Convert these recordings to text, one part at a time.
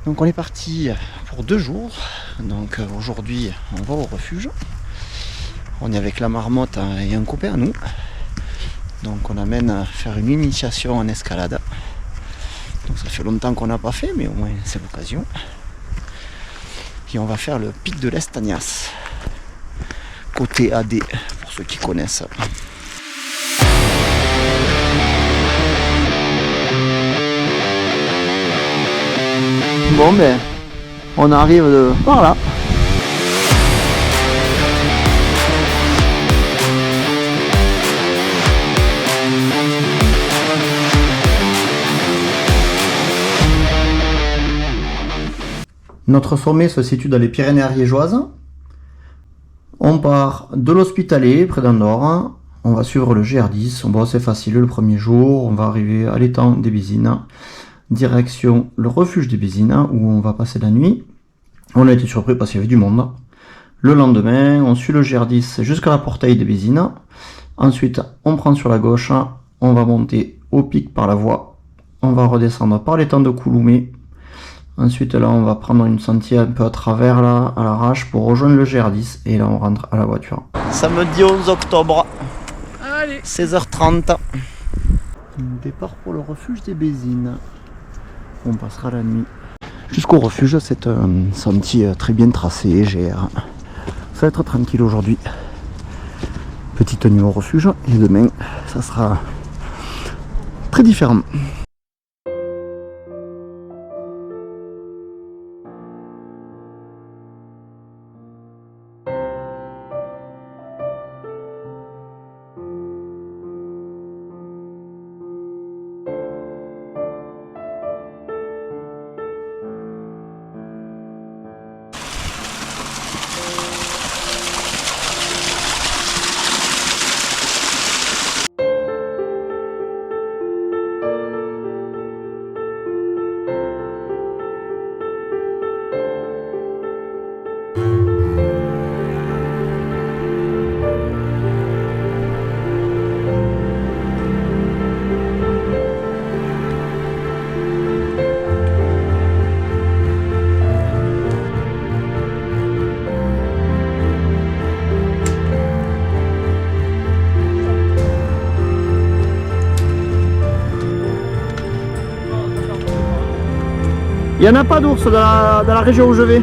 Donc on est parti pour 2 jours. Donc aujourd'hui on va au refuge. On est avec la marmotte et un copain à nous. Donc on amène faire une initiation en escalade. Donc ça fait longtemps qu'on n'a pas fait, mais au moins c'est l'occasion. Et on va faire le pic de l'Estagnas. Côté AD, pour ceux qui connaissent. Bon ben, on arrive par là. Notre sommet se situe dans les Pyrénées ariégeoises. On part de l'Hospitalet, près d'Andorre. On va suivre le GR10. Bon, c'est facile le premier jour. On va arriver à l'étang des Bézines. Direction le refuge des Bézines, où on va passer la nuit. On a été surpris parce qu'il y avait du monde. Le lendemain, on suit le GR10 jusqu'à la portail des Bézines. Ensuite, on prend sur la gauche. On va monter au pic par la voie. On va redescendre par l'étang de Couloumé. Ensuite là on va prendre une sentier un peu à travers là, à l'arrache pour rejoindre le GR10 et là on rentre à la voiture. Samedi 11 octobre, allez. 16h30. Départ pour le refuge des Bézines. On passera la nuit. Jusqu'au refuge, c'est un sentier très bien tracé, GR. Ça va être tranquille aujourd'hui. Petite nuit au refuge et demain ça sera très différent. Il n'y en a pas d'ours dans la région où je vais.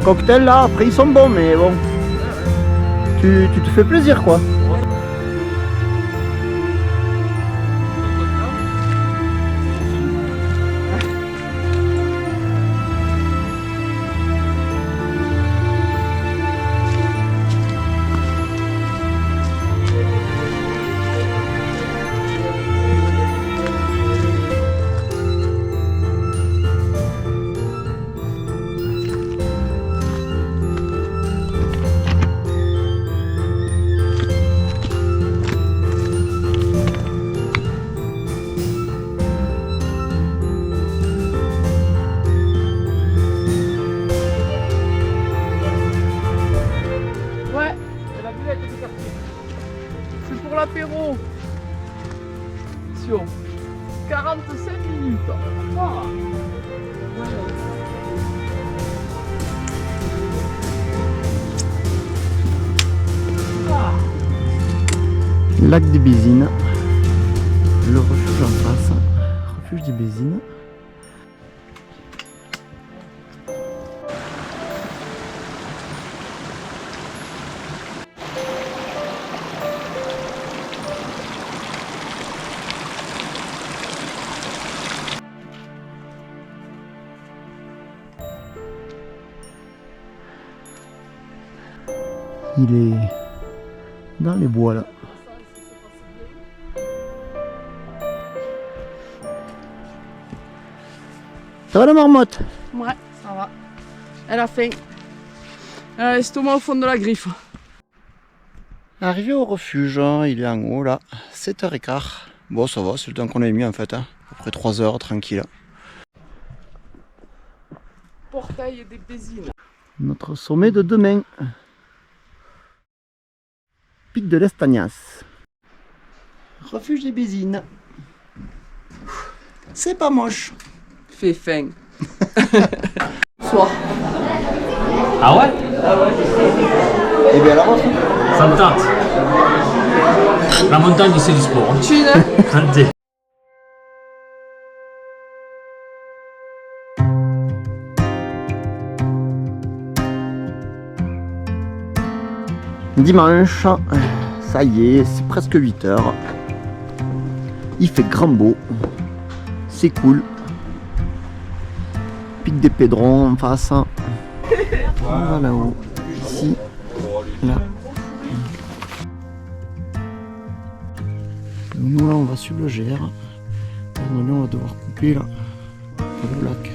Cocktail là, après ils sont bons mais bon. Tu te fais plaisir quoi. C'est pour l'apéro. 45 minutes. Ah. Lac des Bézines. Le refuge en face. Refuge des Bézines. Il est dans les bois là. Ça va la marmotte? Ouais, ça va. Elle a faim. Elle a l'estomac au fond de la griffe. Arrivé au refuge, il est en haut là, 7h15. Bon ça va, c'est le temps qu'on avait mis en fait, hein. À peu près 3 heures tranquille. Portail des Bézines. Notre sommet de demain. Pic de l'Estagnas. Refuge des Bézines. C'est pas moche. Fait faim. Soir. Ah ouais? Et bien la vôtre. Ça me tente. La montagne, c'est du sport. Hein. Chine. Santé. Dimanche, ça y est, c'est presque 8h. Il fait grand beau. C'est cool. Pic des Pédrons en face. On va là-haut. Ici. Là. Nous là on va suivre le GR. On va devoir couper là. Pour le lac.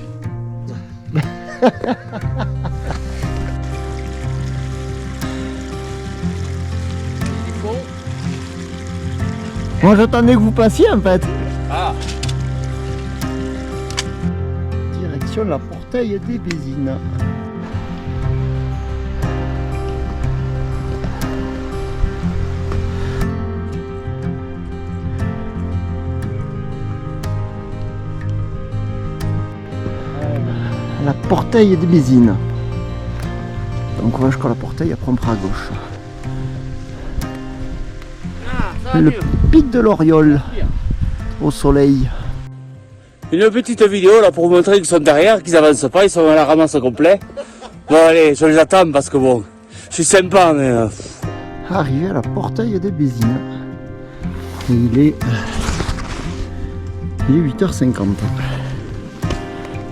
Bon. Moi j'attendais que vous passiez en fait. Ah. Direction la Portail des Bézines. La Portail des Bézines. Donc on va jusqu'à la Portail, après on prend à gauche. Le pic de l'Oriole au soleil. Une petite vidéo là pour montrer qu'ils sont derrière, qu'ils avancent pas, ils sont à la ramasse complet. Bon allez, je les attends parce que bon, je suis sympa mais... Arrivé à la Portail des Bézines. Et il est 8h50.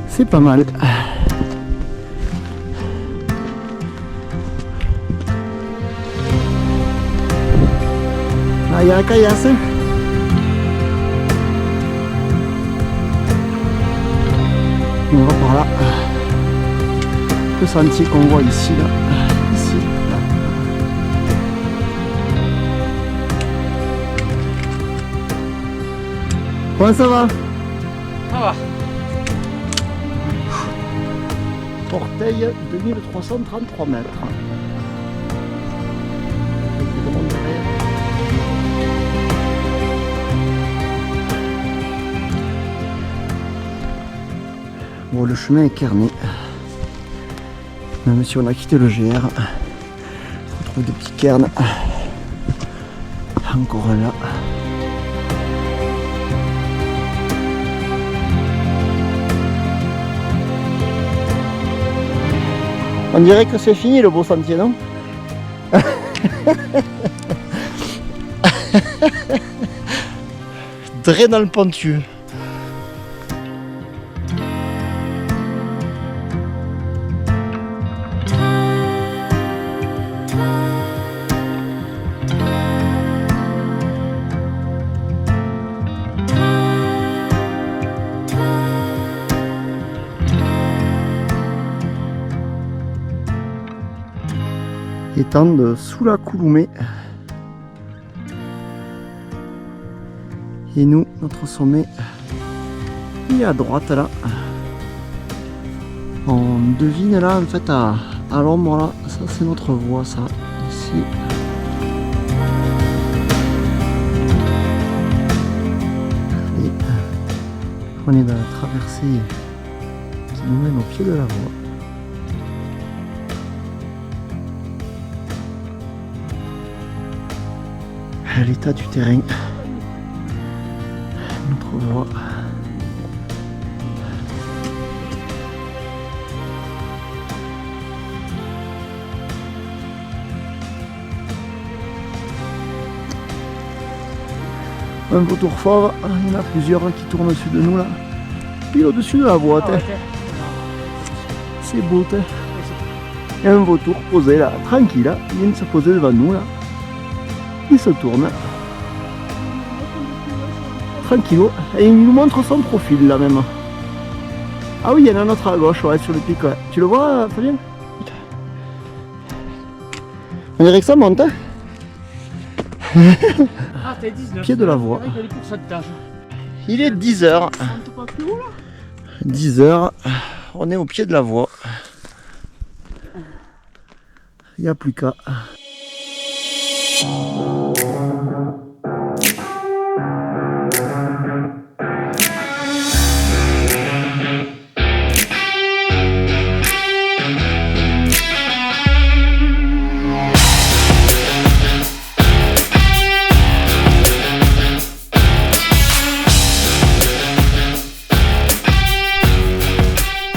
C'est pas mal. Ah, il y a la caillasse. On va par là. Le sentier qu'on voit ici, là. Ici, là. Comment ça va? Ça va. Portail 2333 mètres. Bon, le chemin est kerné. Même si on a quitté le GR, on trouve des petits cairns. Encore un là. On dirait que c'est fini le beau sentier, non? Drain dans le pentueux. Étendre sous la Couloumée. Et nous, notre sommet, il est à droite là. On devine là en fait à l'ombre là, ça c'est notre voie ça, ici. Et on est dans la traversée qui nous mène au pied de la voie. L'état du terrain, notre voie. Un vautour fauve, il y en a plusieurs qui tournent au-dessus de nous là, puis au-dessus de la voie. C'est beau. Il y a un vautour posé là, tranquille, là. Il vient de se poser devant nous là. Il se tourne. Tranquillou. Et il nous montre son profil là même. Ah oui, il y en a un autre à gauche, ouais, sur le pic. Ouais. Tu le vois, Fabien? On dirait que ça monte. Hein. Ah, t'es 19. Pied de la voie. Avec les pourcentages. Il est 10h. On te pas plus haut là? 10h. On est au pied de la voie. Il n'y a plus qu'à.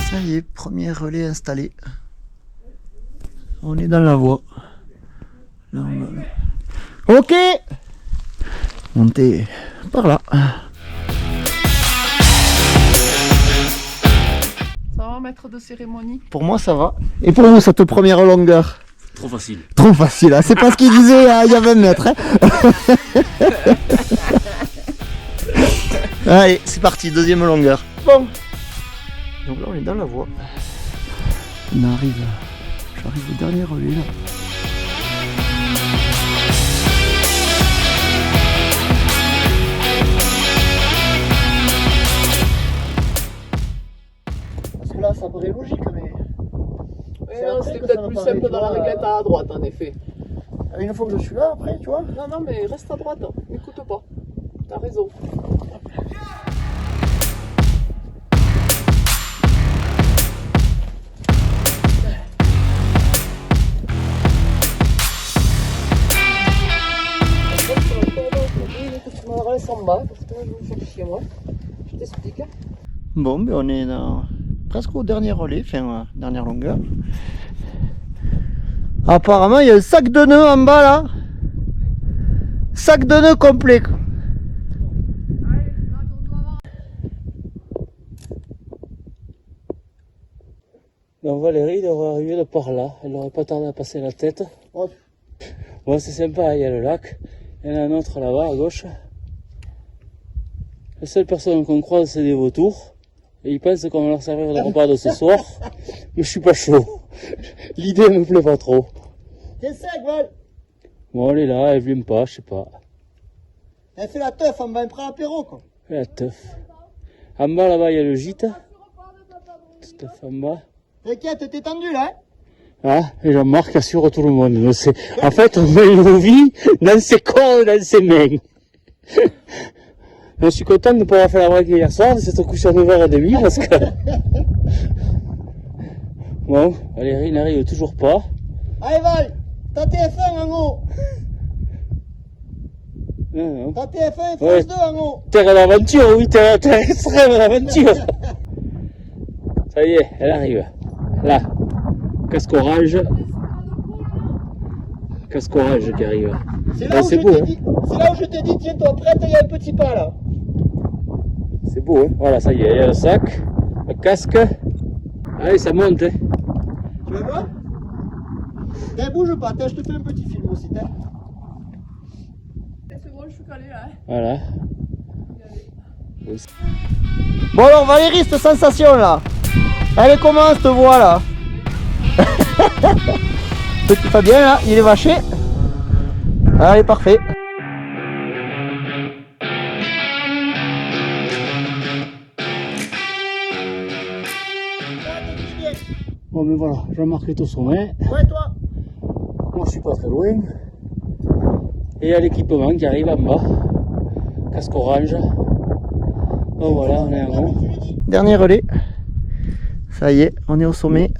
Ça y est, premier relais installé. On est dans la voie. Là, on va... Ok. Montez par là. Ça va, maître de cérémonie? Pour moi, ça va. Et pour vous, cette première longueur? Trop facile. Trop facile, hein. C'est pas ce qu'il disait il y a 20 mètres. Hein. Allez, c'est parti, deuxième longueur. Bon. Donc là, on est dans la voie. On arrive. J'arrive au dernier relais là. Parce que là, ça paraît logique, mais. C'était peut-être plus simple dans la réglette à droite en effet. Une fois que je suis là, après, tu vois. Non, non, mais reste à droite, hein. N'écoute pas. T'as raison. Tu me laisses en bas, parce que là, je vais me faire chier, moi. Je t'explique. Bon, ben on est presque au dernier relais, enfin, dernière longueur. Apparemment, il y a un sac de nœuds en bas, là. Sac de nœuds complet. Donc Valérie devrait arriver de par là, elle n'aurait pas tardé à passer la tête. Oh. Bon, c'est sympa, il y a le lac, il y en a un autre là-bas à gauche. La seule personne qu'on croise, c'est des vautours. Et ils pensent qu'on va leur servir le repas de ce soir. Mais je suis pas chaud. L'idée me plaît pas trop. T'es sec, Val. Bon, elle est là, elle vient pas, je sais pas. Elle fait la teuf, on va prendre l'apéro, quoi. Elle est la teuf. En bas, là-bas, il y a le gîte. Teuf en bas. T'inquiète, t'es tendu, là, hein. Ah, et Jean-Marc assure tout le monde. En fait, on met nos vies dans ses corps et dans ses mains. Je suis content de ne pas avoir fait la braque hier soir, de s'être couché à 9h30 parce que... Bon, Valérie n'arrive toujours pas. Allez, Val, t'as TF1 en haut. Non, non. T'as TF1 et Ouais. France 2 en haut. Terre d'aventure, oui, terre extrême d'aventure. Ça y est, elle arrive. Là, casque orange. Casque orange qui arrive. C'est Ouais, là, où c'est je beau, t'ai hein. dit, c'est là où je t'ai dit, tiens-toi prête, il y a un petit pas, là. C'est beau, hein. Voilà, ça y est, il y a le sac, le casque. Allez, ça monte, hein. Tu veux voir? T'es bouge pas, je te fais un petit film aussi, t'es. C'est bon, je suis calé là. Hein. Voilà. Bon alors Valérie, cette sensation là, elle est comment cette voix là? Petit Fabien là, il est vaché. Allez, parfait. Bon, mais voilà, Jean-Marc est au sommet. Ouais, toi. Moi, je suis pas très loin. Et il y a l'équipement qui arrive en bas. Casque orange. Donc voilà, on est en haut. Dernier relais. Ça y est, on est au sommet.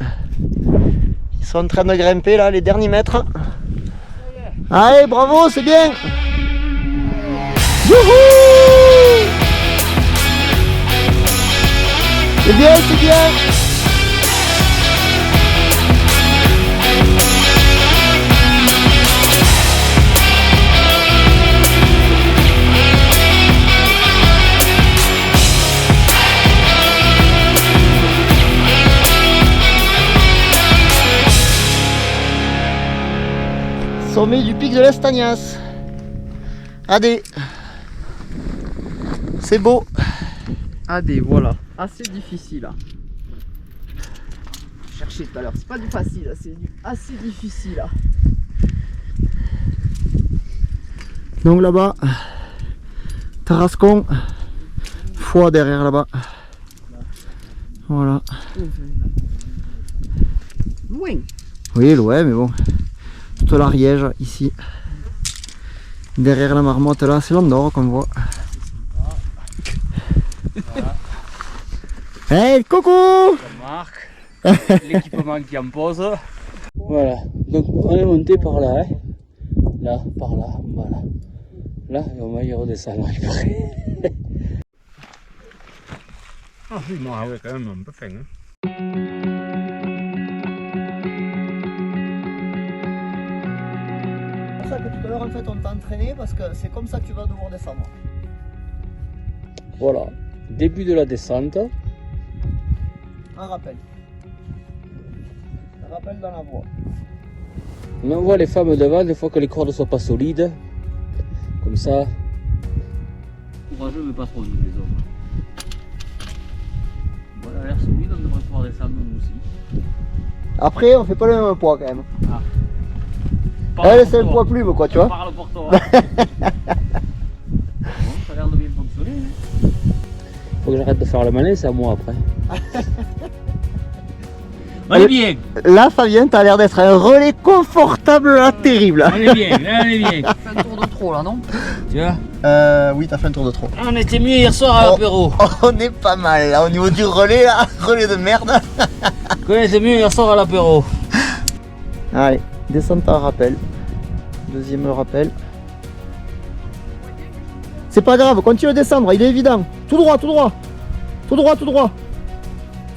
Ils sont en train de grimper là, les derniers mètres. Allez, bravo, c'est bien. Youhou! C'est bien, c'est bien. Sommet du pic de l'Estagnas. Allez. C'est beau. Adé, voilà. Assez difficile là. Chercher tout à l'heure, c'est pas du facile, c'est du assez difficile là. Donc là-bas, Tarascon, Foix derrière là-bas. Voilà. Loin. Oui, loin, mais bon. Toute l'Ariège ici. Derrière la marmotte là, c'est l'Andorre qu'on voit. Hey, coucou! Marc, l'équipement qui en pose. Voilà, donc on est monté par là, hein. Là, par là, voilà. Là, et on va y redescendre après. Ah oui, moi, ouais, quand même, un peu fin. Hein. C'est pour ça que tout à l'heure en fait on t'a entraîné parce que c'est comme ça que tu vas devoir descendre. Voilà, début de la descente. Un rappel. Un rappel dans la voie. On envoie les femmes devant une fois que les cordes ne sont pas solides. Comme ça. Courageux mais pas trop nous les hommes. Voilà, l'air solide, on devrait pouvoir descendre nous aussi. Après on fait pas le même poids quand même. Ah. Elle c'est un poids plume quoi tu vois. Parle pour toi. Bon, ça a l'air de bien fonctionner. Hein. Faut que j'arrête de faire le malin, c'est à moi après. On est bien. Là Fabien t'as l'air d'être un relais confortable là terrible. On est bien, là on est bien. Fais un tour de trop là, non? Tu vois? Oui t'as fait un tour de trop. On était mieux hier soir à l'apéro. On est pas mal là au niveau du relais là, relais de merde. On était mieux hier soir à l'apéro. Allez, descente par rappel. Deuxième rappel. C'est pas grave, continue de descendre, il est évident. Tout droit, tout droit. Tout droit, tout droit.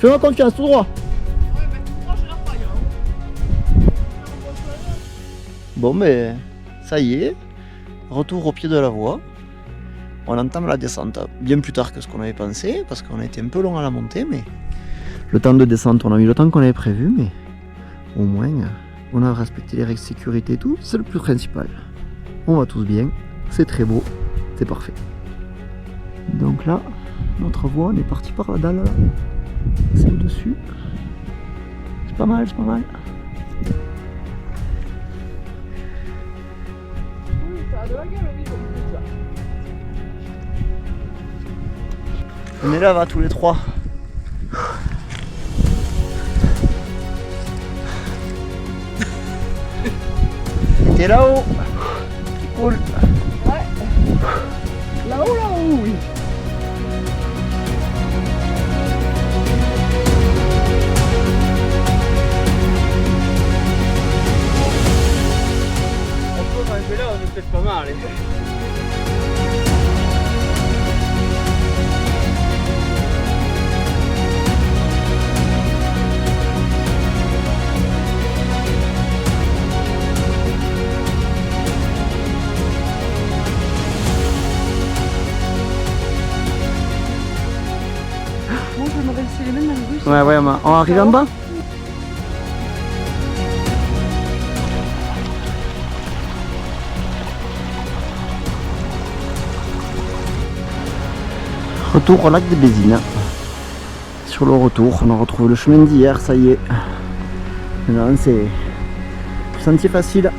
Fais-moi confiance, tout droit. Bon mais ça y est, retour au pied de la voie. On entame la descente bien plus tard que ce qu'on avait pensé, parce qu'on a été un peu long à la montée, mais le temps de descente, on a mis le temps qu'on avait prévu, mais au moins on a respecté les règles de sécurité et tout, c'est le plus principal. On va tous bien, c'est très beau, c'est parfait. Donc là, notre voie, on est parti par la dalle là. C'est au-dessus. C'est pas mal, c'est pas mal. Oui, ça a de la gueule, oui, comme tu dis ça. On est là, va tous les trois. T'es là-haut. C'est cool. Ouais. Là-haut, là-haut, oui. Là, on est peut-être pas mal. Bon, je vais me rincer les mains dans le bus. Ouais, ouais, on arrive en bas. Retour au lac des Bézines. Sur le retour, on a retrouvé le chemin d'hier, ça y est. Maintenant c'est sentier facile.